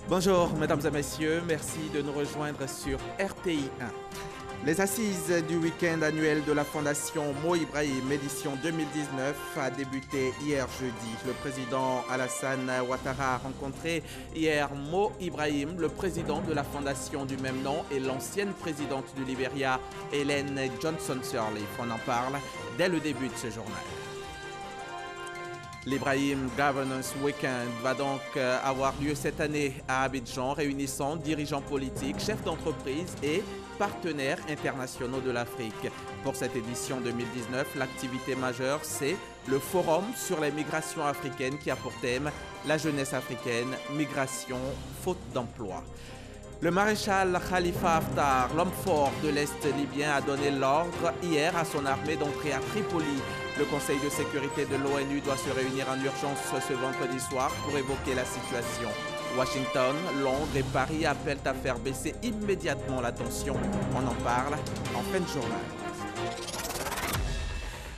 Bonjour mesdames et messieurs, merci de nous rejoindre sur RTI 1. Les assises du week-end annuel de la Fondation Mo Ibrahim, édition 2019, a débuté hier jeudi. Le président Alassane Ouattara a rencontré hier Mo Ibrahim, le président de la Fondation du même nom, et l'ancienne présidente du Libéria, Ellen Johnson Sirleaf. On en parle dès le début de ce journal. L'Ibrahim Governance Weekend va donc avoir lieu cette année à Abidjan, réunissant dirigeants politiques, chefs d'entreprise et partenaires internationaux de l'Afrique. Pour cette édition 2019, l'activité majeure, c'est le Forum sur les migrations africaines qui a pour thème la jeunesse africaine, migration, faute d'emploi. Le maréchal Khalifa Haftar, l'homme fort de l'Est libyen, a donné l'ordre hier à son armée d'entrer à Tripoli. Le Conseil de sécurité de l'ONU doit se réunir en urgence ce vendredi soir pour évoquer la situation. Washington, Londres et Paris appellent à faire baisser immédiatement la tension. On en parle en fin de journal.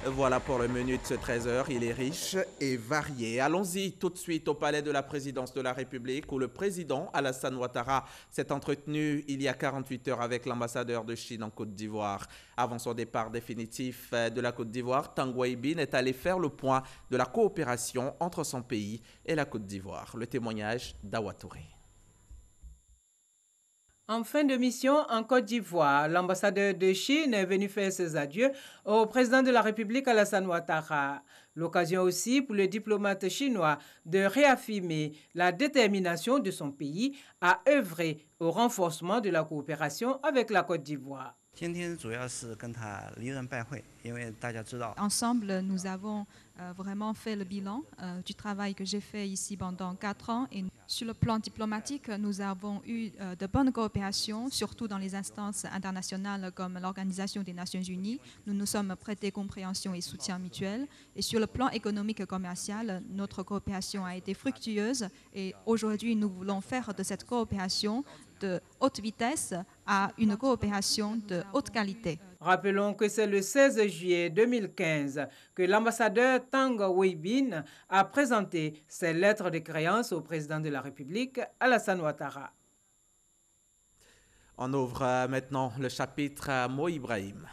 Voilà pour le menu de ce 13h, il est riche et varié. Allons-y tout de suite au palais de la présidence de la République où le président Alassane Ouattara s'est entretenu il y a 48 heures avec l'ambassadeur de Chine en Côte d'Ivoire. Avant son départ définitif de la Côte d'Ivoire, Tang Weibin est allé faire le point de la coopération entre son pays et la Côte d'Ivoire. Le témoignage d'Awa Touré. En fin de mission en Côte d'Ivoire, l'ambassadeur de Chine est venu faire ses adieux au président de la République Alassane Ouattara. L'occasion aussi pour le diplomate chinois de réaffirmer la détermination de son pays à œuvrer au renforcement de la coopération avec la Côte d'Ivoire. Ensemble, nous avons vraiment fait le bilan du travail que j'ai fait ici pendant 4 ans. Et sur le plan diplomatique, nous avons eu de bonnes coopérations, surtout dans les instances internationales comme l'Organisation des Nations Unies. Nous nous sommes prêtés compréhension et soutien mutuel. Et sur le plan économique et commercial, notre coopération a été fructueuse. Et aujourd'hui, nous voulons faire de cette coopération de haute vitesse à une coopération de haute qualité. Rappelons que c'est le 16 juillet 2015 que l'ambassadeur Tang Weibin a présenté ses lettres de créance au président de la République, Alassane Ouattara. On ouvre maintenant le chapitre Mo Ibrahim.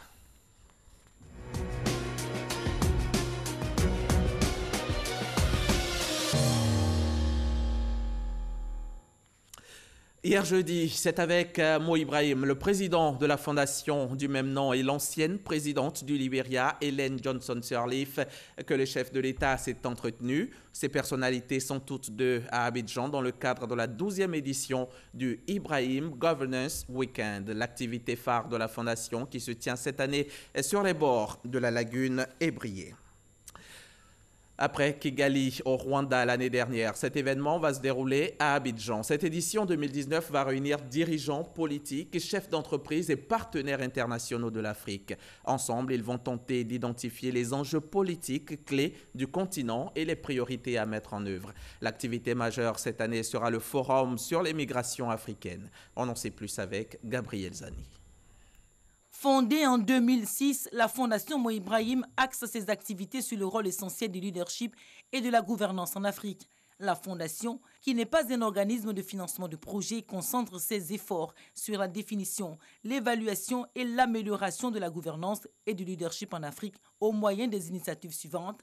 Hier jeudi, c'est avec Mo Ibrahim, le président de la fondation du même nom et l'ancienne présidente du Libéria, Ellen Johnson Sirleaf, que le chef de l'État s'est entretenu. Ces personnalités sont toutes deux à Abidjan dans le cadre de la 12e édition du Ibrahim Governance Weekend, l'activité phare de la fondation qui se tient cette année sur les bords de la lagune Ébriée. Après Kigali au Rwanda l'année dernière, cet événement va se dérouler à Abidjan. Cette édition 2019 va réunir dirigeants politiques, chefs d'entreprise et partenaires internationaux de l'Afrique. Ensemble, ils vont tenter d'identifier les enjeux politiques clés du continent et les priorités à mettre en œuvre. L'activité majeure cette année sera le Forum sur les migrations africaines. On en sait plus avec Gabriel Zani. Fondée en 2006, la Fondation Mo Ibrahim axe ses activités sur le rôle essentiel du leadership et de la gouvernance en Afrique. La Fondation, qui n'est pas un organisme de financement de projets, concentre ses efforts sur la définition, l'évaluation et l'amélioration de la gouvernance et du leadership en Afrique au moyen des initiatives suivantes.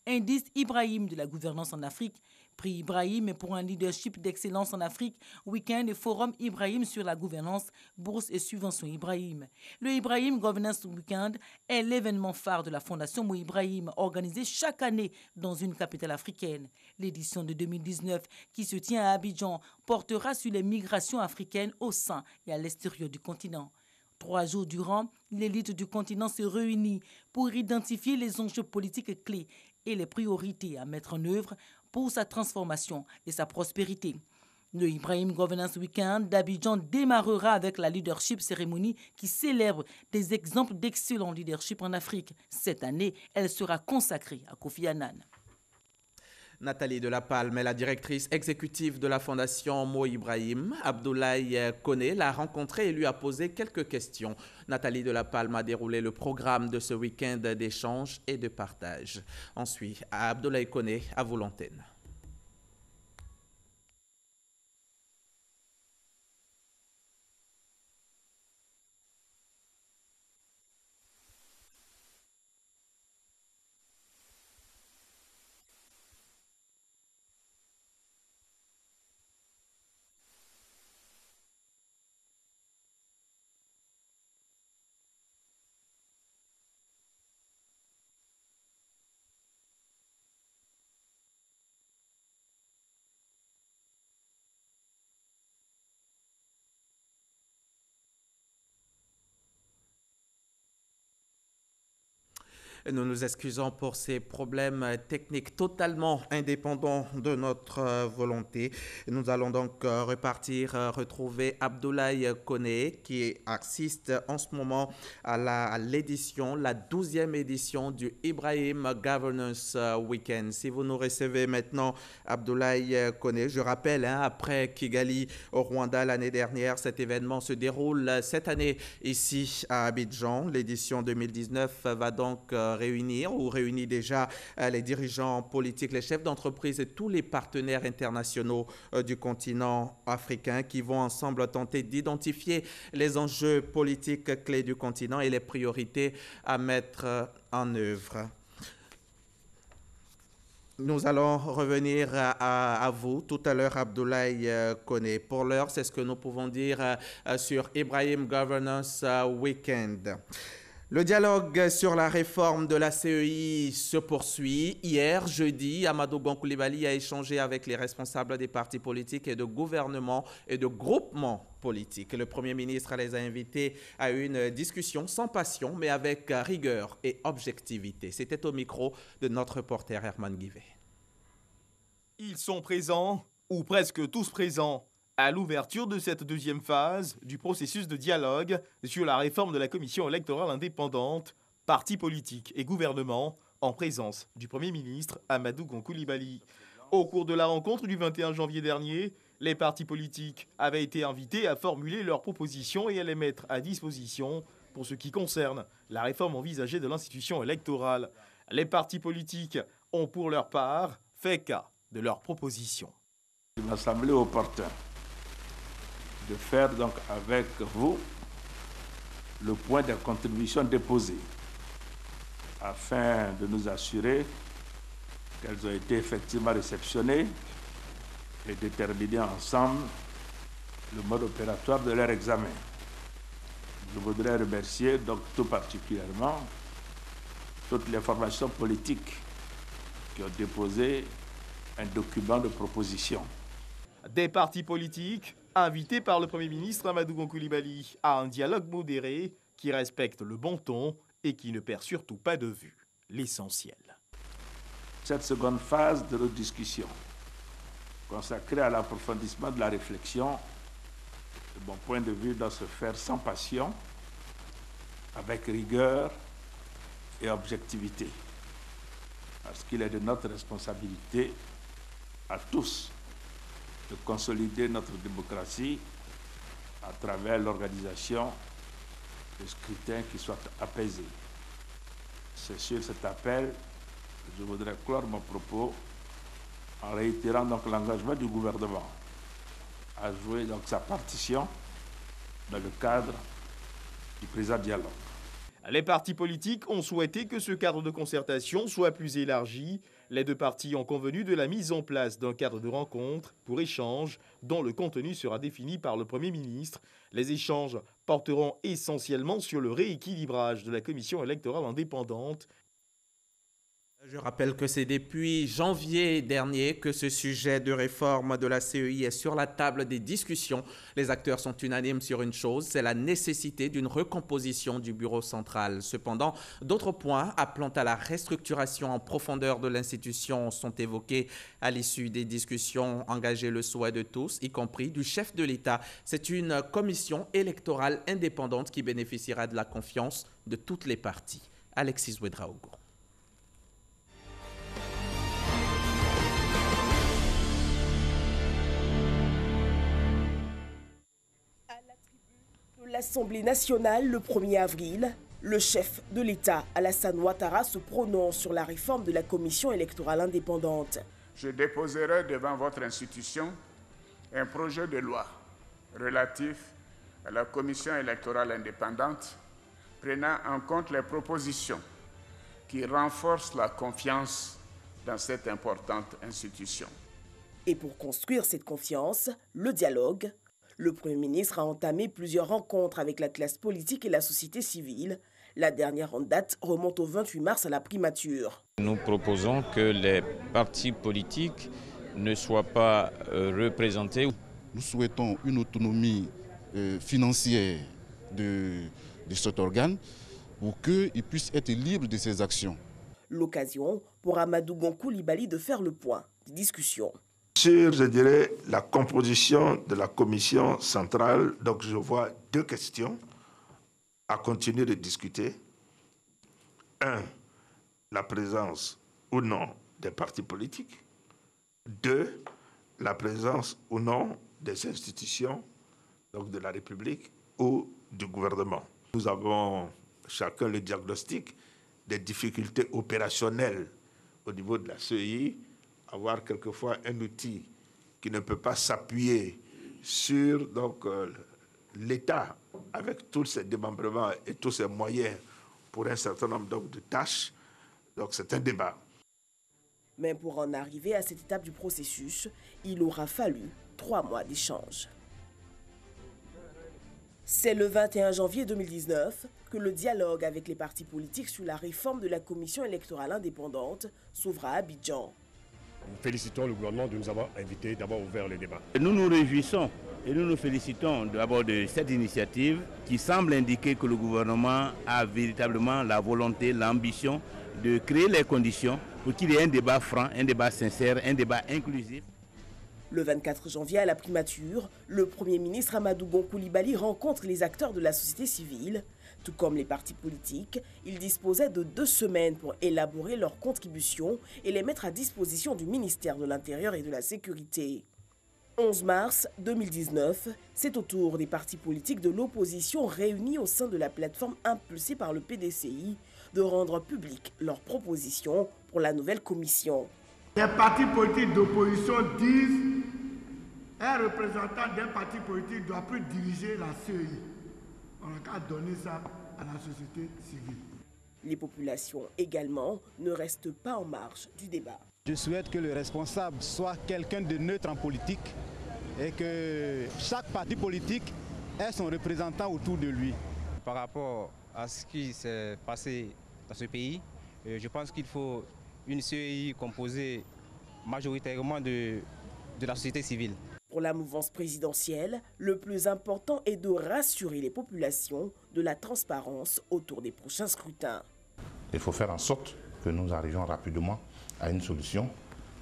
Indice Ibrahim de la gouvernance en Afrique, Prix Ibrahim pour un leadership d'excellence en Afrique, Week-end et Forum Ibrahim sur la gouvernance, bourse et subvention Ibrahim. Le Ibrahim Governance Weekend est l'événement phare de la Fondation Mo Ibrahim, organisé chaque année dans une capitale africaine. L'édition de 2019, qui se tient à Abidjan, portera sur les migrations africaines au sein et à l'extérieur du continent. 3 jours durant, l'élite du continent se réunit pour identifier les enjeux politiques clés et les priorités à mettre en œuvre pour sa transformation et sa prospérité. Le Ibrahim Governance Weekend d'Abidjan démarrera avec la Leadership Ceremony qui célèbre des exemples d'excellent leadership en Afrique. Cette année, elle sera consacrée à Kofi Annan. Nathalie Delapalme est la directrice exécutive de la Fondation Mo Ibrahim. Abdoulaye Koné l'a rencontrée et lui a posé quelques questions. Nathalie Delapalme a déroulé le programme de ce week-end d'échange et de partage. Ensuite, Abdoulaye Koné, à vous l'antenne. Nous nous excusons pour ces problèmes techniques totalement indépendants de notre volonté. Nous allons donc retrouver Abdoulaye Koné qui assiste en ce moment à l'édition, la 12e édition du Ibrahim Governance Weekend. Si vous nous recevez maintenant, Abdoulaye Koné, je rappelle, après Kigali au Rwanda l'année dernière, cet événement se déroule cette année ici à Abidjan. L'édition 2019 va donc réunit déjà les dirigeants politiques, les chefs d'entreprise et tous les partenaires internationaux du continent africain qui vont ensemble tenter d'identifier les enjeux politiques clés du continent et les priorités à mettre en œuvre. Nous allons revenir à vous tout à l'heure, Abdoulaye Koné. Pour l'heure, c'est ce que nous pouvons dire sur Ibrahim Governance Weekend. Le dialogue sur la réforme de la CEI se poursuit. Hier, jeudi, Amadou Gon Coulibaly a échangé avec les responsables des partis politiques et de gouvernements et de groupements politiques. Le Premier ministre les a invités à une discussion sans passion, mais avec rigueur et objectivité. C'était au micro de notre reporter Herman Guivet. Ils sont présents, ou presque tous présents, à l'ouverture de cette deuxième phase du processus de dialogue sur la réforme de la commission électorale indépendante, partis politiques et gouvernements, en présence du Premier ministre Amadou Gon Coulibaly. Au cours de la rencontre du 21 janvier dernier, les partis politiques avaient été invités à formuler leurs propositions et à les mettre à disposition pour ce qui concerne la réforme envisagée de l'institution électorale. Les partis politiques ont pour leur part fait cas de leurs propositions. Il m'a semblé opportun de faire donc avec vous le point des contributions déposées afin de nous assurer qu'elles ont été effectivement réceptionnées et déterminer ensemble le mode opératoire de leur examen. Je voudrais remercier donc tout particulièrement toutes les formations politiques qui ont déposé un document de proposition. Des partis politiques invités par le Premier ministre Amadou Gon Coulibaly à un dialogue modéré qui respecte le bon ton et qui ne perd surtout pas de vue l'essentiel. Cette seconde phase de nos discussions, consacrée à l'approfondissement de la réflexion, de mon point de vue, doit se faire sans passion, avec rigueur et objectivité, parce qu'il est de notre responsabilité à tous de consolider notre démocratie à travers l'organisation de scrutins qui soient apaisés. C'est sur cet appel que je voudrais clore mon propos en réitérant donc l'engagement du gouvernement à jouer donc sa partition dans le cadre du présent dialogue. Les partis politiques ont souhaité que ce cadre de concertation soit plus élargi. Les deux partis ont convenu de la mise en place d'un cadre de rencontre pour échange dont le contenu sera défini par le Premier ministre. Les échanges porteront essentiellement sur le rééquilibrage de la commission électorale indépendante. Je rappelle que c'est depuis janvier dernier que ce sujet de réforme de la CEI est sur la table des discussions. Les acteurs sont unanimes sur une chose, c'est la nécessité d'une recomposition du bureau central. Cependant, d'autres points appelant à la restructuration en profondeur de l'institution sont évoqués à l'issue des discussions engagées, le souhait de tous, y compris du chef de l'État. C'est une commission électorale indépendante qui bénéficiera de la confiance de toutes les parties. Alexis Ouedraogo. L'Assemblée nationale, le 1er avril, le chef de l'État, Alassane Ouattara, se prononce sur la réforme de la commission électorale indépendante. Je déposerai devant votre institution un projet de loi relatif à la commission électorale indépendante, prenant en compte les propositions qui renforcent la confiance dans cette importante institution. Et pour construire cette confiance, le dialogue, le Premier ministre a entamé plusieurs rencontres avec la classe politique et la société civile. La dernière en date remonte au 28 mars à la primature. Nous proposons que les partis politiques ne soient pas représentés. Nous souhaitons une autonomie financière de cet organe pour qu'ils puissent être libres de ces actions. L'occasion pour Amadou Gon Coulibaly de faire le point des discussions. Sur, je dirais, la composition de la commission centrale, donc je vois deux questions à continuer de discuter. Un, la présence ou non des partis politiques. Deux, la présence ou non des institutions, donc de la République ou du gouvernement. Nous avons chacun le diagnostic des difficultés opérationnelles au niveau de la CEI, avoir quelquefois un outil qui ne peut pas s'appuyer sur l'État avec tous ses démembrements et tous ses moyens pour un certain nombre de tâches. Donc c'est un débat. Mais pour en arriver à cette étape du processus, il aura fallu 3 mois d'échange. C'est le 21 janvier 2019 que le dialogue avec les partis politiques sur la réforme de la commission électorale indépendante s'ouvre à Abidjan. Nous félicitons le gouvernement de nous avoir invités, d'avoir ouvert les débats. Nous nous réjouissons et nous nous félicitons d'abord de cette initiative qui semble indiquer que le gouvernement a véritablement la volonté, l'ambition de créer les conditions pour qu'il y ait un débat franc, un débat sincère, un débat inclusif. Le 24 janvier, à la primature, le Premier ministre Amadou Gon Coulibaly rencontre les acteurs de la société civile. Tout comme les partis politiques, ils disposaient de 2 semaines pour élaborer leurs contributions et les mettre à disposition du ministère de l'Intérieur et de la Sécurité. 11 mars 2019, c'est au tour des partis politiques de l'opposition réunis au sein de la plateforme impulsée par le PDCI de rendre publiques leurs propositions pour la nouvelle commission. Les partis politiques d'opposition disent qu'un représentant d'un parti politique ne doit plus diriger la CEI. On n'a qu'à donner ça à la société civile. Les populations également ne restent pas en marge du débat. Je souhaite que le responsable soit quelqu'un de neutre en politique et que chaque parti politique ait son représentant autour de lui. Par rapport à ce qui s'est passé dans ce pays, je pense qu'il faut une CEI composée majoritairement de la société civile. Pour la mouvance présidentielle, le plus important est de rassurer les populations de la transparence autour des prochains scrutins. Il faut faire en sorte que nous arrivions rapidement à une solution,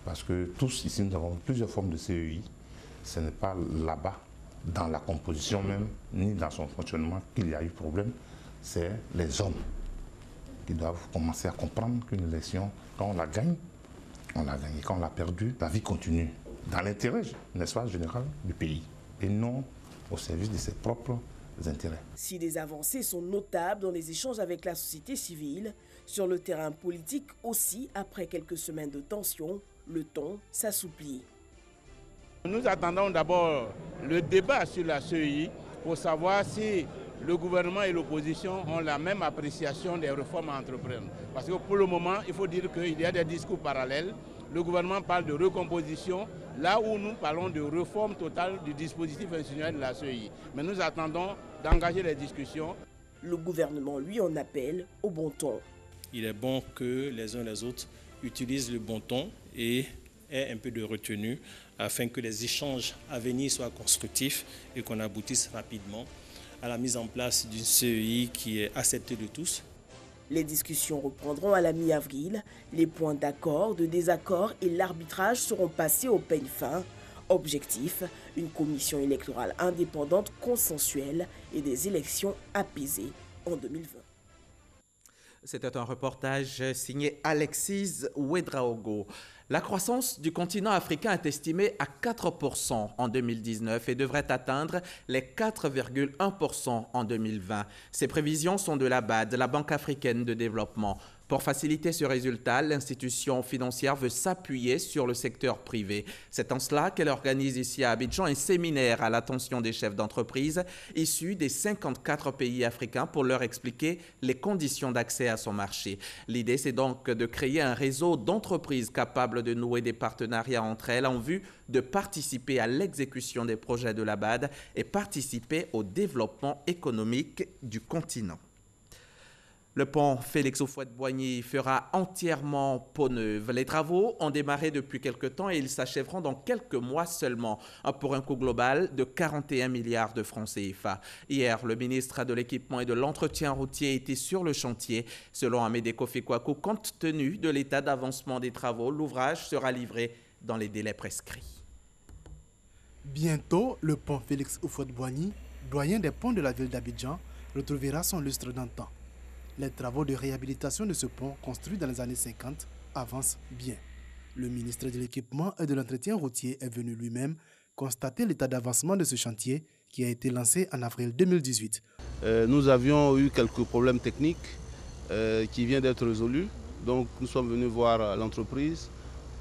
parce que tous ici nous avons plusieurs formes de CEI. Ce n'est pas là-bas, dans la composition même, ni dans son fonctionnement qu'il y a eu problème, c'est les hommes qui doivent commencer à comprendre qu'une élection, quand on la gagne, on l'a gagnée. Quand on l'a perdue, la vie continue. Dans l'intérêt, n'est-ce pas, général du pays, et non au service de ses propres intérêts. Si des avancées sont notables dans les échanges avec la société civile, sur le terrain politique aussi, après quelques semaines de tension, le ton s'assouplit. Nous attendons d'abord le débat sur la CEI pour savoir si le gouvernement et l'opposition ont la même appréciation des réformes à entreprendre. Parce que pour le moment, il faut dire qu'il y a des discours parallèles. Le gouvernement parle de recomposition, là où nous parlons de réforme totale du dispositif institutionnel de la CEI. Mais nous attendons d'engager les discussions. Le gouvernement, lui, en appelle au bon ton. Il est bon que les uns et les autres utilisent le bon ton et aient un peu de retenue afin que les échanges à venir soient constructifs et qu'on aboutisse rapidement à la mise en place d'une CEI qui est acceptée de tous. Les discussions reprendront à la mi-avril. Les points d'accord, de désaccord et l'arbitrage seront passés au peigne fin. Objectif, une commission électorale indépendante, consensuelle et des élections apaisées en 2020. C'était un reportage signé Alexis Ouedraogo. La croissance du continent africain est estimée à 4% en 2019 et devrait atteindre les 4,1% en 2020. Ces prévisions sont de la BAD, la Banque africaine de développement. Pour faciliter ce résultat, l'institution financière veut s'appuyer sur le secteur privé. C'est en cela qu'elle organise ici à Abidjan un séminaire à l'attention des chefs d'entreprise issus des 54 pays africains pour leur expliquer les conditions d'accès à son marché. L'idée, c'est donc de créer un réseau d'entreprises capables de nouer des partenariats entre elles en vue de participer à l'exécution des projets de la BAD et participer au développement économique du continent. Le pont Félix Houphouët-Boigny fera entièrement peau neuve. Les travaux ont démarré depuis quelques temps et ils s'achèveront dans quelques mois seulement, pour un coût global de 41 milliards de francs CFA. Hier, le ministre de l'Équipement et de l'Entretien routier était sur le chantier. Selon Amédée Kofi Kwaku, compte tenu de l'état d'avancement des travaux, l'ouvrage sera livré dans les délais prescrits. Bientôt, le pont Félix Houphouët-Boigny, doyen des ponts de la ville d'Abidjan, retrouvera son lustre d'antan. Les travaux de réhabilitation de ce pont, construit dans les années 50, avancent bien. Le ministre de l'Équipement et de l'Entretien routier est venu lui-même constater l'état d'avancement de ce chantier qui a été lancé en avril 2018. Nous avions eu quelques problèmes techniques qui viennent d'être résolus. Donc nous sommes venus voir l'entreprise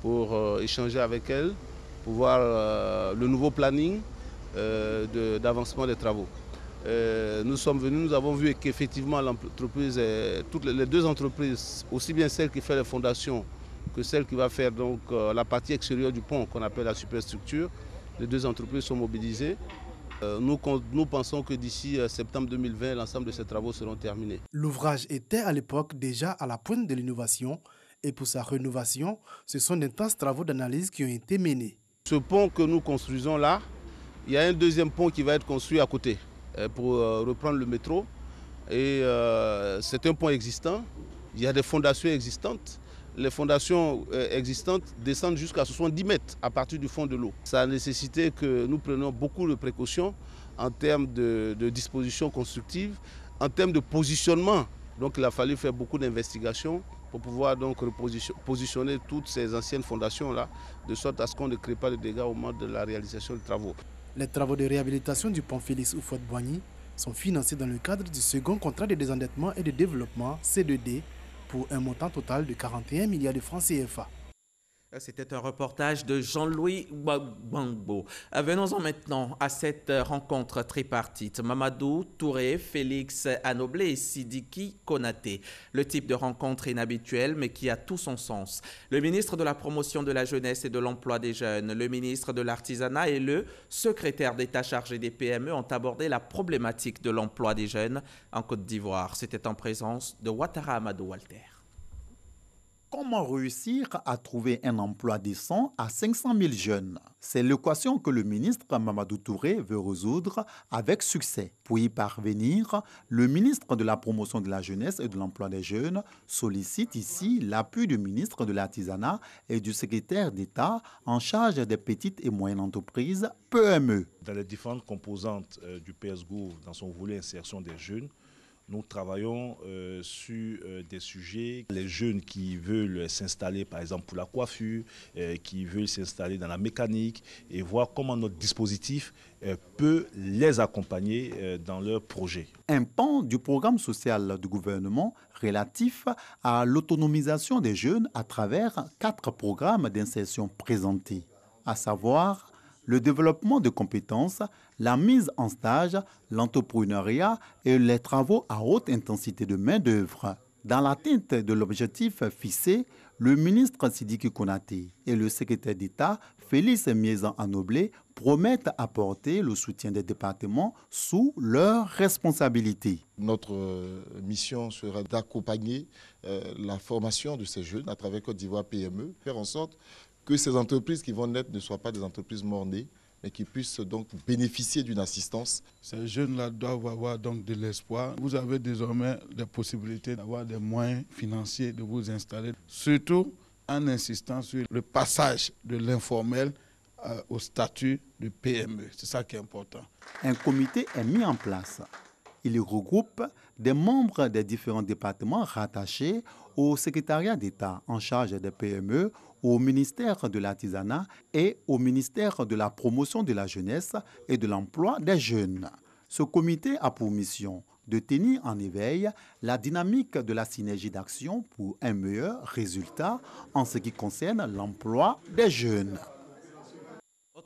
pour échanger avec elle, pour voir le nouveau planning d'avancement des travaux. Nous sommes venus, nous avons vu qu'effectivement l'entreprise, toutes les deux entreprises, aussi bien celle qui fait les fondations que celle qui va faire donc la partie extérieure du pont qu'on appelle la superstructure, les deux entreprises sont mobilisées. Nous pensons que d'ici septembre 2020, l'ensemble de ces travaux seront terminés. L'ouvrage était à l'époque déjà à la pointe de l'innovation et pour sa rénovation, ce sont d'intenses travaux d'analyse qui ont été menés. Ce pont que nous construisons là, il y a un deuxième pont qui va être construit à côté pour reprendre le métro. Et c'est un pont existant, il y a des fondations existantes. Les fondations existantes descendent jusqu'à 70 mètres à partir du fond de l'eau. Ça a nécessité que nous prenions beaucoup de précautions en termes de dispositions constructives, en termes de positionnement. Donc il a fallu faire beaucoup d'investigations pour pouvoir donc positionner toutes ces anciennes fondations-là, de sorte à ce qu'on ne crée pas de dégâts au moment de la réalisation des travaux. Les travaux de réhabilitation du pont Félix Houphouët-Boigny sont financés dans le cadre du second contrat de désendettement et de développement C2D pour un montant total de 41 milliards de francs CFA. C'était un reportage de Jean-Louis Gbagbo. Venons-en maintenant à cette rencontre tripartite. Mamadou Touré, Félix Anoblé et Sidiki Konaté. Le type de rencontre inhabituel mais qui a tout son sens. Le ministre de la Promotion de la Jeunesse et de l'Emploi des Jeunes, le ministre de l'Artisanat et le secrétaire d'État chargé des PME ont abordé la problématique de l'emploi des jeunes en Côte d'Ivoire. C'était en présence de Ouattara Amadou Walter. Comment réussir à trouver un emploi décent à 500 000 jeunes? C'est l'équation que le ministre Mamadou Touré veut résoudre avec succès. Pour y parvenir, le ministre de la Promotion de la Jeunesse et de l'Emploi des Jeunes sollicite ici l'appui du ministre de l'Artisanat et du secrétaire d'État en charge des petites et moyennes entreprises, PME. Dans les différentes composantes du PSGO, dans son volet insertion des jeunes, nous travaillons sur des sujets, les jeunes qui veulent s'installer par exemple pour la coiffure, qui veulent s'installer dans la mécanique et voir comment notre dispositif peut les accompagner dans leurs projets. Un pan du programme social du gouvernement relatif à l'autonomisation des jeunes à travers 4 programmes d'insertion présentés, à savoir le développement de compétences, la mise en stage, l'entrepreneuriat et les travaux à haute intensité de main-d'œuvre. Dans l'atteinte de l'objectif fixé, le ministre Sidiki Konaté et le secrétaire d'État Félix Miezan-Anoblé promettent apporter le soutien des départements sous leur responsabilité. Notre mission sera d'accompagner la formation de ces jeunes à travers Côte d'Ivoire PME, faire en sorte que ces entreprises qui vont naître ne soient pas des entreprises mort-nées, mais qui puissent donc bénéficier d'une assistance. Ces jeunes-là doivent avoir donc de l'espoir. Vous avez désormais des possibilités d'avoir des moyens financiers de vous installer, surtout en insistant sur le passage de l'informel au statut de PME. C'est ça qui est important. Un comité est mis en place. Il regroupe des membres des différents départements rattachés au secrétariat d'État en charge des PME, au ministère de l'Artisanat et au ministère de la Promotion de la Jeunesse et de l'Emploi des Jeunes. Ce comité a pour mission de tenir en éveil la dynamique de la synergie d'action pour un meilleur résultat en ce qui concerne l'emploi des jeunes.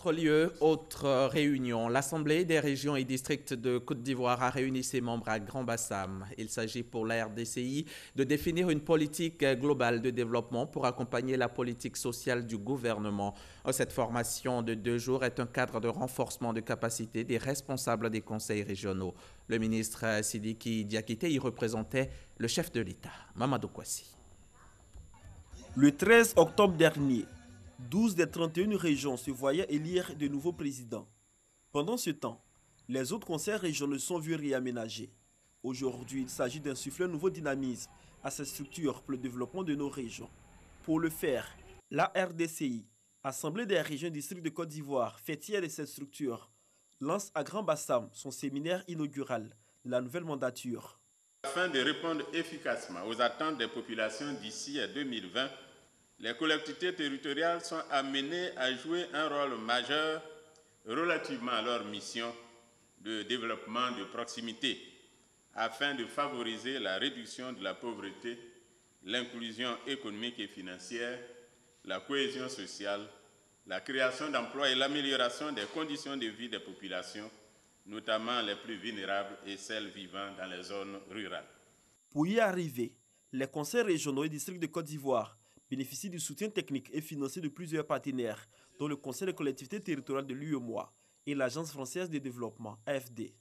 Autre lieu, autre réunion. L'Assemblée des régions et districts de Côte d'Ivoire a réuni ses membres à Grand-Bassam. Il s'agit pour la RDCI de définir une politique globale de développement pour accompagner la politique sociale du gouvernement. Cette formation de 2 jours est un cadre de renforcement de capacité des responsables des conseils régionaux. Le ministre Sidiki Diakité y représentait le chef de l'État, Mamadou Kwasi. Le 13 octobre dernier, 12 des 31 régions se voyaient élire de nouveaux présidents. Pendant ce temps, les autres conseils régionaux sont vus réaménagés. Aujourd'hui, il s'agit d'insuffler un nouveau dynamisme à ces structures pour le développement de nos régions. Pour le faire, la RDCI, Assemblée des régions et districts de Côte d'Ivoire, fêtière de cette structure, lance à Grand-Bassam son séminaire inaugural de la nouvelle mandature. Afin de répondre efficacement aux attentes des populations d'ici à 2020, les collectivités territoriales sont amenées à jouer un rôle majeur relativement à leur mission de développement de proximité, afin de favoriser la réduction de la pauvreté, l'inclusion économique et financière, la cohésion sociale, la création d'emplois et l'amélioration des conditions de vie des populations, notamment les plus vulnérables et celles vivant dans les zones rurales. Pour y arriver, les conseils régionaux et districts de Côte d'Ivoire bénéficient du soutien technique et financier de plusieurs partenaires, dont le Conseil des collectivités territoriales de l'UEMOA et l'Agence française de développement, AFD.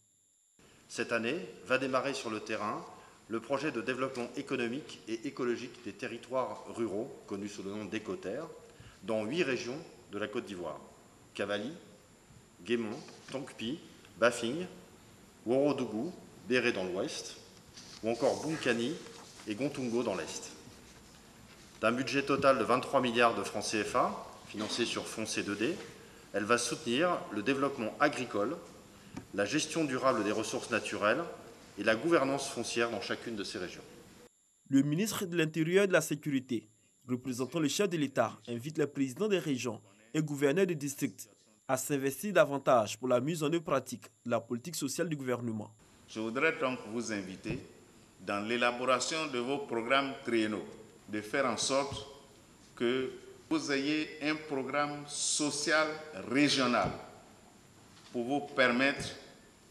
Cette année va démarrer sur le terrain le projet de développement économique et écologique des territoires ruraux, connu sous le nom d'Écoterre, dans 8 régions de la Côte d'Ivoire: Cavally, Guémont, Tonkpi, Bafing, Ouorodougou, Béré dans l'ouest, ou encore Bunkani et Gontungo dans l'est. D'un budget total de 23 milliards de francs CFA, financé sur fonds C2D, elle va soutenir le développement agricole, la gestion durable des ressources naturelles et la gouvernance foncière dans chacune de ces régions. Le ministre de l'Intérieur et de la Sécurité, représentant le chef de l'État, invite les présidents des régions et gouverneurs de districts à s'investir davantage pour la mise en œuvre pratique de la politique sociale du gouvernement. Je voudrais donc vous inviter, dans l'élaboration de vos programmes triennaux, de faire en sorte que vous ayez un programme social régional pour vous permettre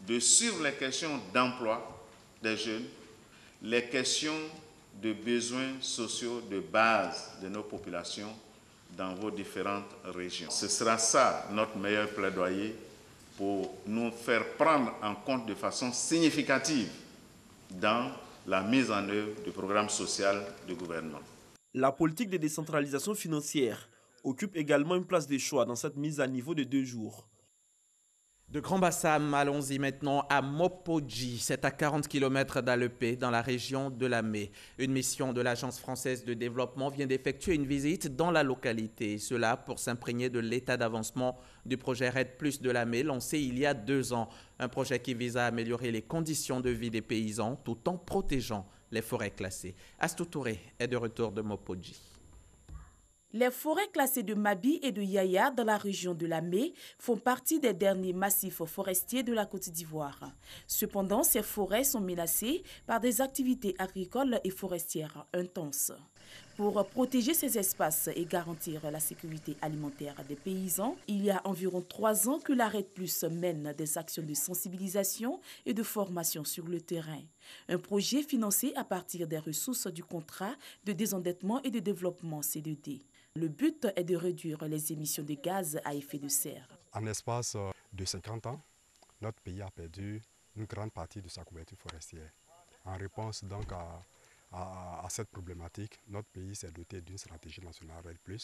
de suivre les questions d'emploi des jeunes, les questions de besoins sociaux de base de nos populations dans vos différentes régions. Ce sera ça notre meilleur plaidoyer pour nous faire prendre en compte de façon significative dans la mise en œuvre du programme social du gouvernement. La politique de décentralisation financière occupe également une place de choix dans cette mise à niveau de 2 jours. De Grand-Bassam, allons-y maintenant à Mopodji. C'est à 40 km d'Alepé, dans la région de Lamé. Une mission de l'Agence française de développement vient d'effectuer une visite dans la localité. Cela pour s'imprégner de l'état d'avancement du projet RED Plus de Lamé, lancé il y a 2 ans. Un projet qui vise à améliorer les conditions de vie des paysans tout en protégeant les forêts classées. Astou Touré est de retour de Mopodji. Les forêts classées de Mabi et de Yaya dans la région de Lamé font partie des derniers massifs forestiers de la Côte d'Ivoire. Cependant, ces forêts sont menacées par des activités agricoles et forestières intenses. Pour protéger ces espaces et garantir la sécurité alimentaire des paysans, il y a environ 3 ans que la RED Plus mène des actions de sensibilisation et de formation sur le terrain. Un projet financé à partir des ressources du contrat de désendettement et de développement C2D. Le but est de réduire les émissions de gaz à effet de serre. En l'espace de 50 ans, notre pays a perdu une grande partie de sa couverture forestière. En réponse donc à cette problématique, notre pays s'est doté d'une stratégie nationale RED+,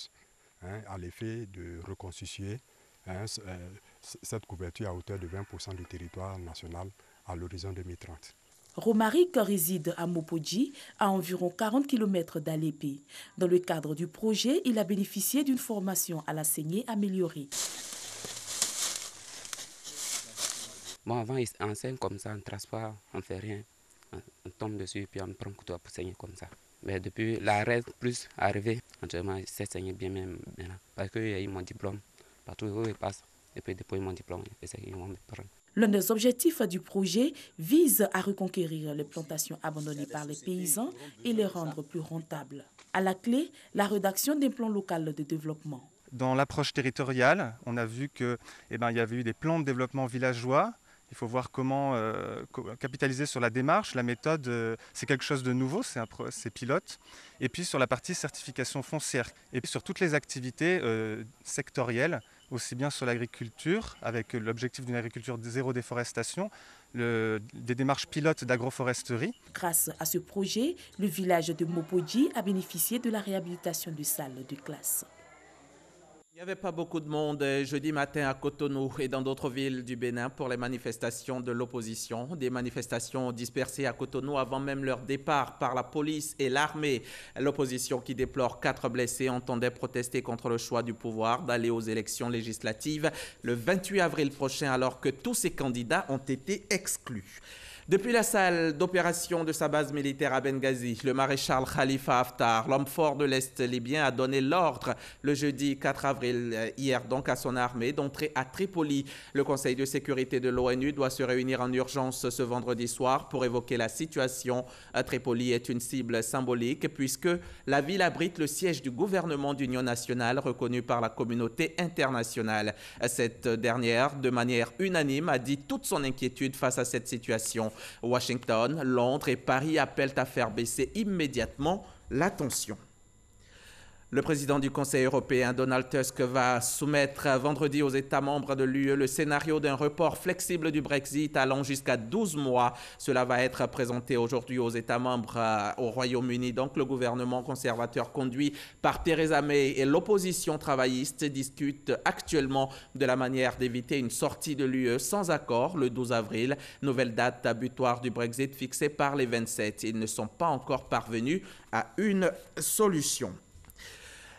à l'effet de reconstituer cette couverture à hauteur de 20% du territoire national à l'horizon 2030. Romaric réside à Mopodji, à environ 40 km d'Alepé. Dans le cadre du projet, il a bénéficié d'une formation à la saignée améliorée. Bon, avant, ils enseignent comme ça, on ne trace pas, on ne fait rien. On tombe dessus puis on prend le couteau pour saigner comme ça. Mais depuis la RED Plus arrivée, actuellement, je sais saigner bien même maintenant. Parce qu'il y a eu mon diplôme. Partout où il passe, et puis depuis mon diplôme, ils vont me prendre. L'un des objectifs du projet vise à reconquérir les plantations abandonnées par les paysans et les rendre plus rentables. À la clé, la rédaction d'un plan local de développement. Dans l'approche territoriale, on a vu qu'il y avait eu des plans de développement villageois. Il faut voir comment capitaliser sur la démarche, la méthode, c'est quelque chose de nouveau, c'est pilote. Et puis sur la partie certification foncière. Et puis sur toutes les activités sectorielles, aussi bien sur l'agriculture, avec l'objectif d'une agriculture de zéro déforestation, des démarches pilotes d'agroforesterie. Grâce à ce projet, le village de Mopodji a bénéficié de la réhabilitation de salles de classe. Il n'y avait pas beaucoup de monde jeudi matin à Cotonou et dans d'autres villes du Bénin pour les manifestations de l'opposition. Des manifestations dispersées à Cotonou avant même leur départ par la police et l'armée. L'opposition qui déplore 4 blessés entendait protester contre le choix du pouvoir d'aller aux élections législatives le 28 avril prochain alors que tous ces candidats ont été exclus. Depuis la salle d'opération de sa base militaire à Benghazi, le maréchal Khalifa Haftar, l'homme fort de l'Est libyen, a donné l'ordre le jeudi 4 avril, hier donc, à son armée d'entrer à Tripoli. Le Conseil de sécurité de l'ONU doit se réunir en urgence ce vendredi soir pour évoquer la situation. Tripoli est une cible symbolique puisque la ville abrite le siège du gouvernement d'union nationale reconnu par la communauté internationale. Cette dernière, de manière unanime, a dit toute son inquiétude face à cette situation. Washington, Londres et Paris appellent à faire baisser immédiatement la tension. Le président du Conseil européen, Donald Tusk, va soumettre vendredi aux États membres de l'UE le scénario d'un report flexible du Brexit allant jusqu'à 12 mois. Cela va être présenté aujourd'hui aux États membres au Royaume-Uni. Donc, le gouvernement conservateur conduit par Theresa May et l'opposition travailliste discutent actuellement de la manière d'éviter une sortie de l'UE sans accord le 12 avril. Nouvelle date butoir du Brexit fixée par les 27. Ils ne sont pas encore parvenus à une solution.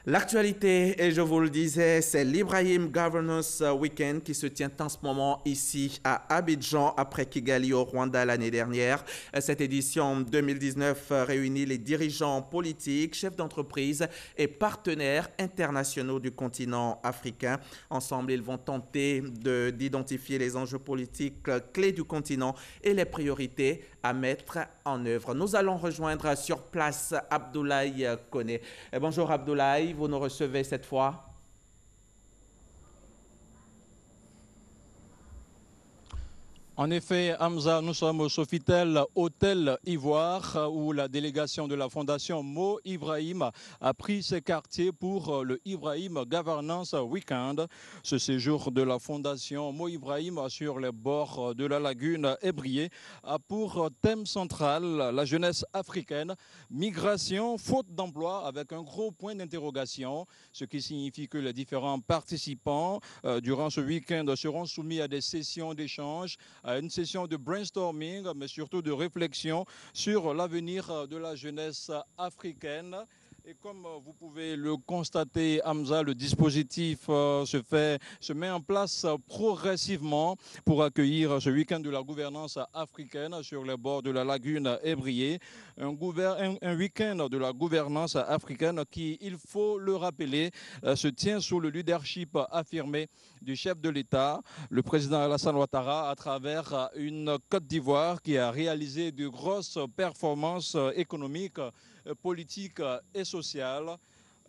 L'actualité, et je vous le disais, c'est l'Ibrahim Governance Weekend qui se tient en ce moment ici à Abidjan après Kigali au Rwanda l'année dernière. Cette édition 2019 réunit les dirigeants politiques, chefs d'entreprise et partenaires internationaux du continent africain. Ensemble, ils vont tenter d'identifier les enjeux politiques clés du continent et les priorités à mettre en œuvre. Nous allons rejoindre sur place Abdoulaye Koné. Bonjour Abdoulaye, vous nous recevez cette fois? En effet, Hamza, nous sommes au Sofitel Hôtel Ivoire où la délégation de la Fondation Mo Ibrahim a pris ses quartiers pour le Ibrahim Governance Weekend. Ce séjour de la Fondation Mo Ibrahim sur les bords de la lagune Ébrié a pour thème central la jeunesse africaine, migration, faute d'emploi avec un gros point d'interrogation, ce qui signifie que les différents participants durant ce week-end seront soumis à des sessions d'échange, à une session de brainstorming, mais surtout de réflexion sur l'avenir de la jeunesse africaine. Et comme vous pouvez le constater, Hamza, le dispositif se met en place progressivement pour accueillir ce week-end de la gouvernance africaine sur les bords de la lagune Ébrié. Un week-end de la gouvernance africaine qui, il faut le rappeler, se tient sous le leadership affirmé du chef de l'État, le président Alassane Ouattara, à travers une Côte d'Ivoire qui a réalisé de grosses performances économiques, politique et sociale.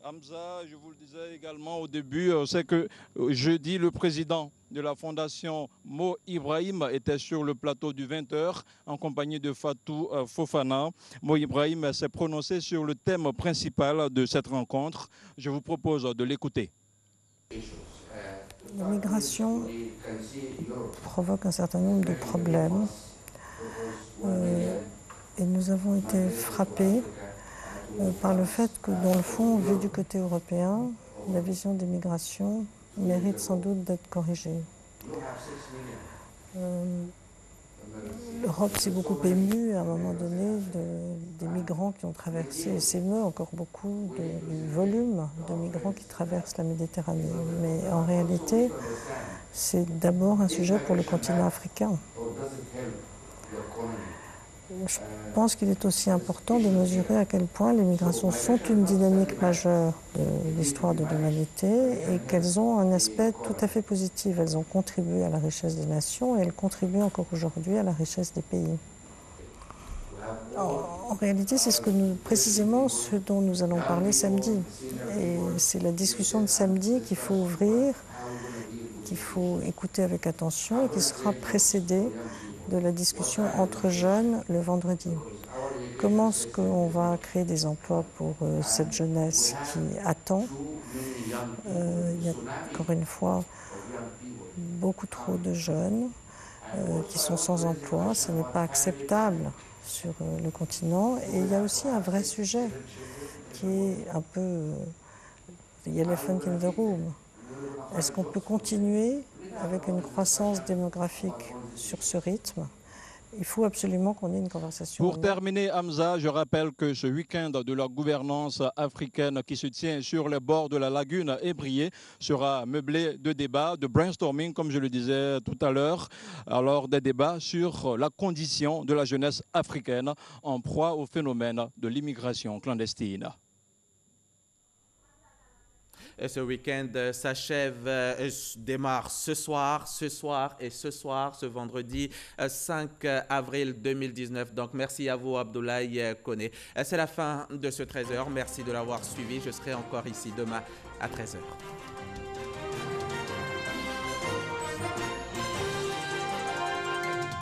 Hamza, je vous le disais également au début, c'est que jeudi, le président de la Fondation Mo Ibrahim était sur le plateau du 20h en compagnie de Fatou Fofana. Mo Ibrahim s'est prononcé sur le thème principal de cette rencontre. Je vous propose de l'écouter. L'immigration provoque un certain nombre de problèmes et nous avons été frappés par le fait que, dans le fond, vu du côté européen, la vision des migrations mérite sans doute d'être corrigée. L'Europe s'est beaucoup émue à un moment donné des migrants qui ont traversé, et s'émeut encore beaucoup du volume de migrants qui traversent la Méditerranée. Mais en réalité, c'est d'abord un sujet pour le continent africain. Je pense qu'il est aussi important de mesurer à quel point les migrations sont une dynamique majeure de l'histoire de l'humanité et qu'elles ont un aspect tout à fait positif. Elles ont contribué à la richesse des nations et elles contribuent encore aujourd'hui à la richesse des pays. En réalité, c'est précisément ce dont nous allons parler samedi. Et c'est la discussion de samedi qu'il faut ouvrir, qu'il faut écouter avec attention et qui sera précédée de la discussion entre jeunes le vendredi. Comment est-ce qu'on va créer des emplois pour cette jeunesse qui attend? Il y a encore une fois beaucoup trop de jeunes qui sont sans emploi. Ce n'est pas acceptable sur le continent. Et il y a aussi un vrai sujet qui est un peu the elephant in the room. Est-ce qu'on peut continuer avec une croissance démographique sur ce rythme? Il faut absolument qu'on ait une conversation. Pour terminer, Hamza, je rappelle que ce week-end de la gouvernance africaine qui se tient sur les bords de la lagune Ébrié sera meublé de débats, de brainstorming, comme je le disais tout à l'heure. Alors, des débats sur la condition de la jeunesse africaine en proie au phénomène de l'immigration clandestine. Et ce week-end s'achève, démarre ce soir, ce vendredi 5 avril 2019. Donc, merci à vous, Abdoulaye Koné. C'est la fin de ce 13h. Merci de l'avoir suivi. Je serai encore ici demain à 13h.